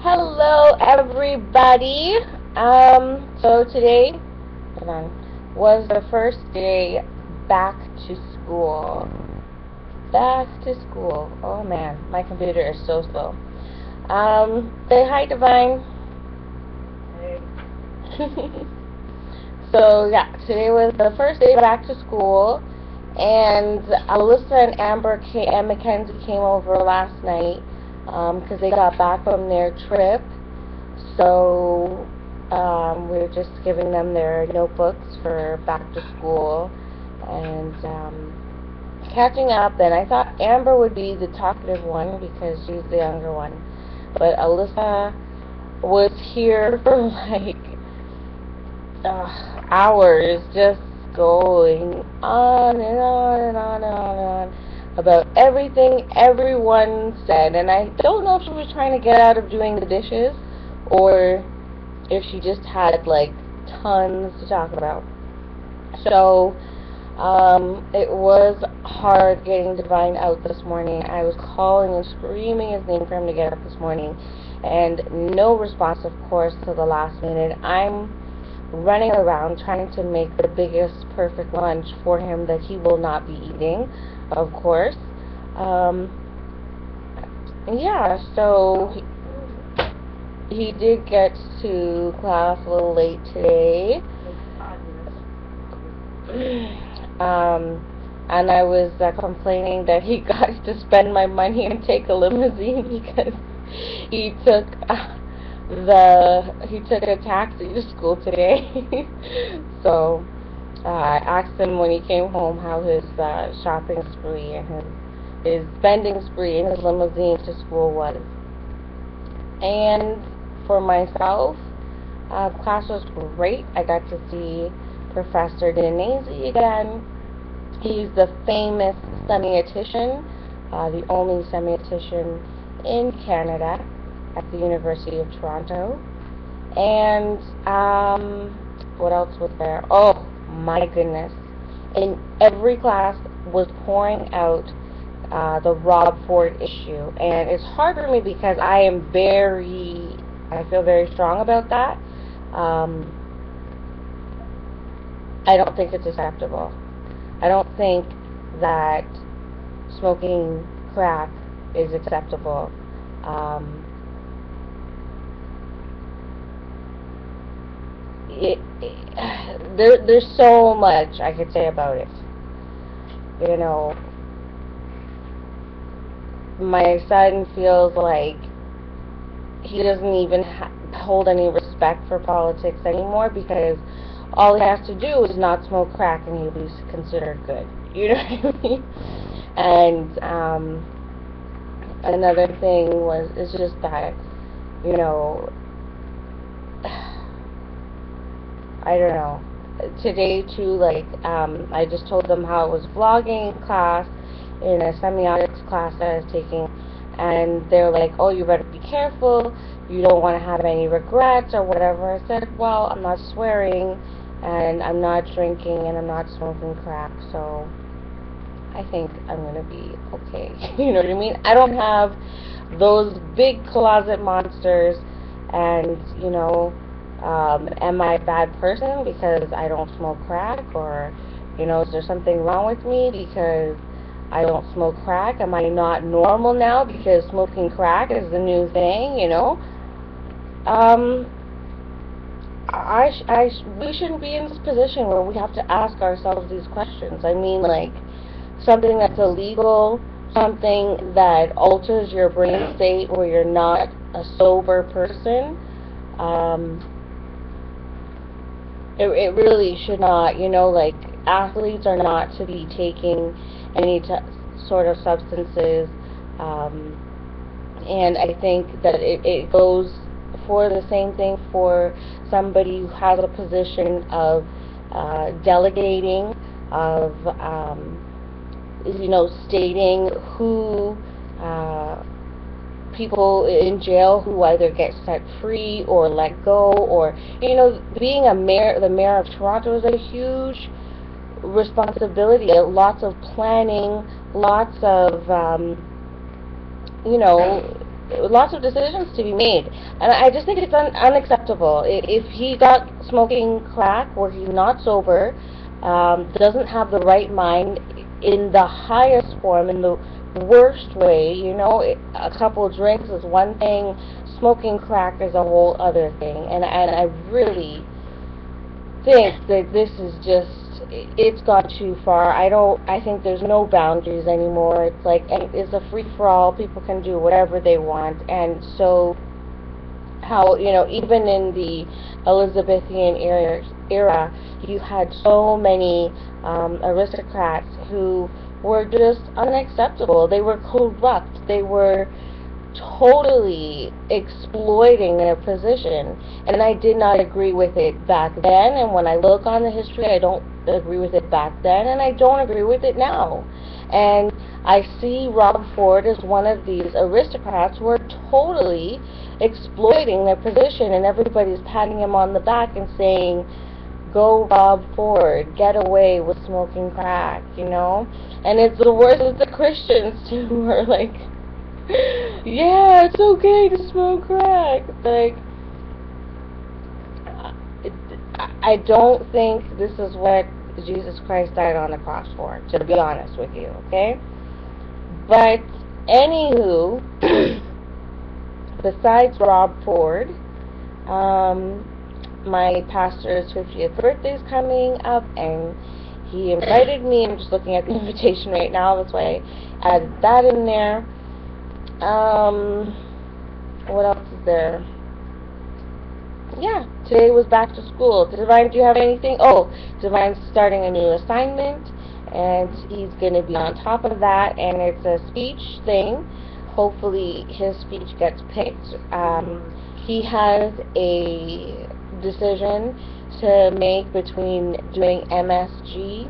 Hello, everybody. So today, hold on, was the first day back to school. Back to school. Oh man, my computer is so slow. Say hi, Divine. So yeah, today was the first day back to school, and Alyssa and and Mackenzie came over last night because they got back from their trip. So we're just giving them their notebooks for back to school and catching up. And I thought Amber would be the talkative one because she's the younger one, but Alyssa was here for like hours, just going on and on and on and on and on about everything everyone said. And I don't know if she was trying to get out of doing the dishes or if she just had like tons to talk about. So it was hard getting Divine out this morning. I was calling and screaming his name for him to get up this morning, and no response, of course, till the last minute. I'm running around trying to make the biggest perfect lunch for him that he will not be eating, of course. Um, yeah, so he did get to class a little late today. And I was complaining that he got to spend my money and take a limousine because he took he took a taxi to school today. So I asked him when he came home how his shopping spree and his spending spree in his limousine to school was. And for myself, class was great. I got to see Professor Denese again. He's the famous semiotician, the only semiotician in Canada at the University of Toronto. And what else was there? Oh my goodness. In every class was pouring out the Rob Ford issue. And it's hard for me because I feel very strong about that. I don't think it's acceptable. I don't think that smoking crack is acceptable. There's so much I could say about it. You know, my son feels like he doesn't even hold any respect for politics anymore because all he has to do is not smoke crack and he'll be considered good. You know what I mean? And another thing is just that, you know, I don't know. Today too, like I just told them how I was vlogging class in a semiotics class that I was taking, and they're like, "Oh, you better be careful. You don't want to have any regrets or whatever." I said, "Well, I'm not swearing, and I'm not drinking, and I'm not smoking crack, so I think I'm gonna be okay." You know what I mean? I don't have those big closet monsters, and you know. Am I a bad person because I don't smoke crack? Or, you know, is there something wrong with me because I don't smoke crack? Am I not normal now because smoking crack is the new thing, you know? Um, we shouldn't be in this position where we have to ask ourselves these questions. I mean, like, something that's illegal, something that alters your brain state where you're not a sober person. It really should not, you know, like, athletes are not to be taking any sort of substances, and I think that it goes for the same thing for somebody who has a position of delegating, of, you know, stating who people in jail who either get set free or let go, or, you know, being the mayor of Toronto is a huge responsibility, lots of planning, lots of, you know, lots of decisions to be made, and I just think it's unacceptable. If he got smoking crack where he's not sober, doesn't have the right mind in the highest form, in the worst way, a couple of drinks is one thing, smoking crack is a whole other thing, and I really think that this is it's gone too far. I think there's no boundaries anymore. It's like, it's a free-for-all. People can do whatever they want. And so, how, even in the Elizabethan era, you had so many aristocrats who were just unacceptable. They were corrupt. They were totally exploiting their position, and I did not agree with it back then, and when I look on the history, I don't agree with it back then, and I don't agree with it now. And I see Rob Ford as one of these aristocrats who are totally exploiting their position, and everybody's patting him on the back and saying, go Rob Ford, get away with smoking crack, and it's the worst of the Christians too, who are like, yeah, it's okay to smoke crack. Like, I don't think this is what Jesus Christ died on the cross for, to be honest with you, okay? But, anywho, besides Rob Ford, my pastor's 50th birthday is coming up, and he invited me. I'm just looking at the invitation right now, that's why I added that in there. What else is there? Yeah, today was back to school. Divine, do you have anything? Oh, Divine's starting a new assignment, and he's going to be on top of that, and it's a speech thing. Hopefully his speech gets picked. He has a decision to make between doing MSG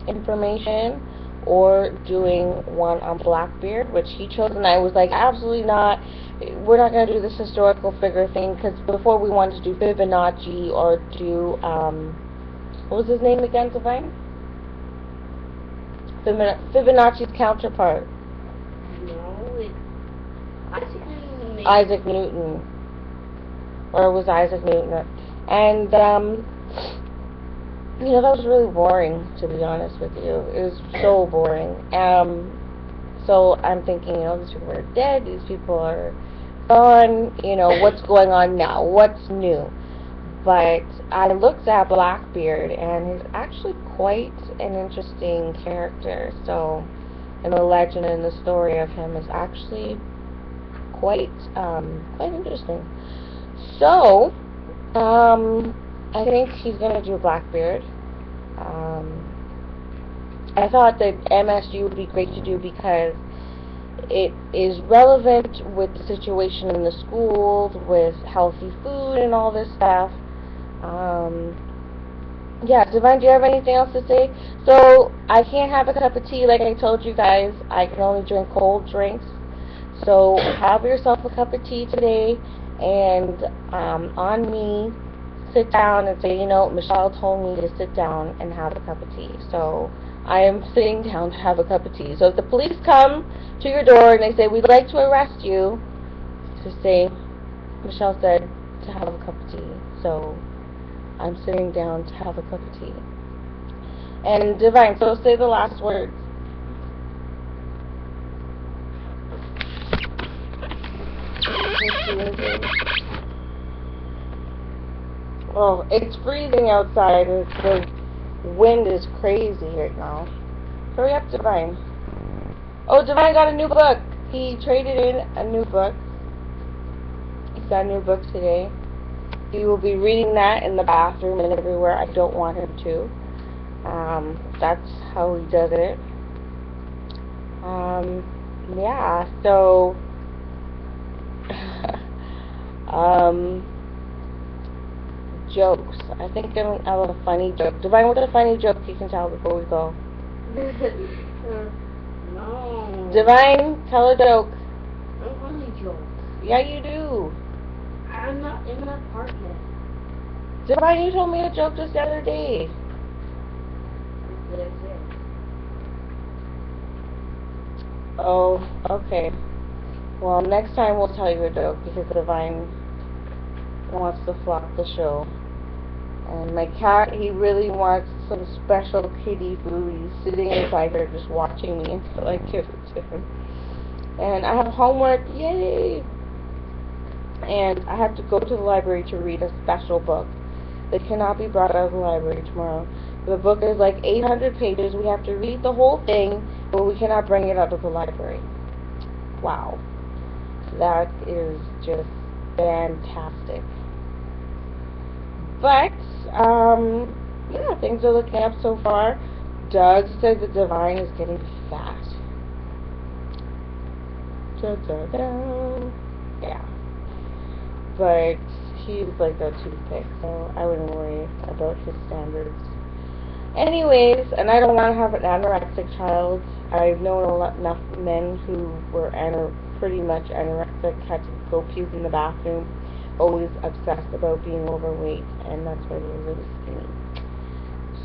information or doing one on Blackbeard, which he chose, and I was like, absolutely not. We're not going to do this historical figure thing, because before we wanted to do Fibonacci or do, what was his name again, Divine? Fibonacci's counterpart. No, it's Isaac Newton. Isaac Newton. Or it was Isaac Newton. And, that was really boring, to be honest with you. It was so boring. So I'm thinking, these people are dead, these people are gone, what's going on now? What's new? But I looked at Blackbeard, and he's actually quite an interesting character. So, and the legend and the story of him is actually quite interesting. So, I think he's going to do Blackbeard. I thought that MSG would be great to do because it is relevant with the situation in the schools, with healthy food and all this stuff. Yeah, Divine, do you have anything else to say? So, I can't have a cup of tea like I told you guys. I can only drink cold drinks. So, have yourself a cup of tea today, and on me, sit down and say, Michelle told me to sit down and have a cup of tea. So, I am sitting down to have a cup of tea. So, if the police come to your door and they say, we'd like to arrest you, just say, Michelle said to have a cup of tea. So, I'm sitting down to have a cup of tea. And Divine, so say the last words. Oh, it's freezing outside. The wind is crazy right now. Hurry up, Divine. Oh, Divine got a new book. He traded in a new book. He's got a new book today. He will be reading that in the bathroom and everywhere. I don't want him to. That's how he does it. Yeah, so jokes. I think I have a funny joke. Divine, what's a funny joke you can tell before we go? No. Divine, tell a joke. No funny joke. Yeah, you do. I'm not in that part yet. Divine, you told me a joke just the other day. What did I say? Oh, okay. Well, next time we'll tell you a joke because Divine wants to flop the show. And my cat, he really wants some special kitty food. He's sitting inside here just watching me until I give it to him. And I have homework, yay! And I have to go to the library to read a special book that cannot be brought out of the library tomorrow. The book is like 800 pages. We have to read the whole thing, but we cannot bring it out of the library. Wow. That is just fantastic. But, yeah, things are looking up so far. Doug said that Divine is getting fat. Da, da, da. Yeah. But he's like a toothpick, so I wouldn't worry about his standards. Anyways, and I don't want to have an anorexic child. I've known enough men who were pretty much anorexic, had to go puke in the bathroom, always obsessed about being overweight, and that's why they were really skinny.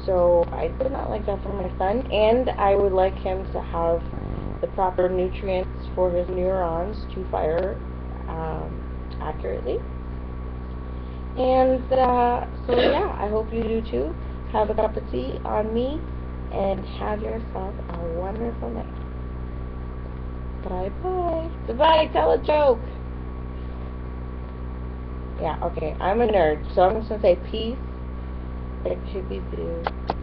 So I did not like that for my son, and I would like him to have the proper nutrients for his neurons to fire accurately. And so yeah, I hope you do too. Have a cup of tea on me, and have yourself a wonderful night. Bye-bye. Goodbye, tell a joke. Yeah, okay, I'm a nerd, so I'm just going to say peace and chippy-boo.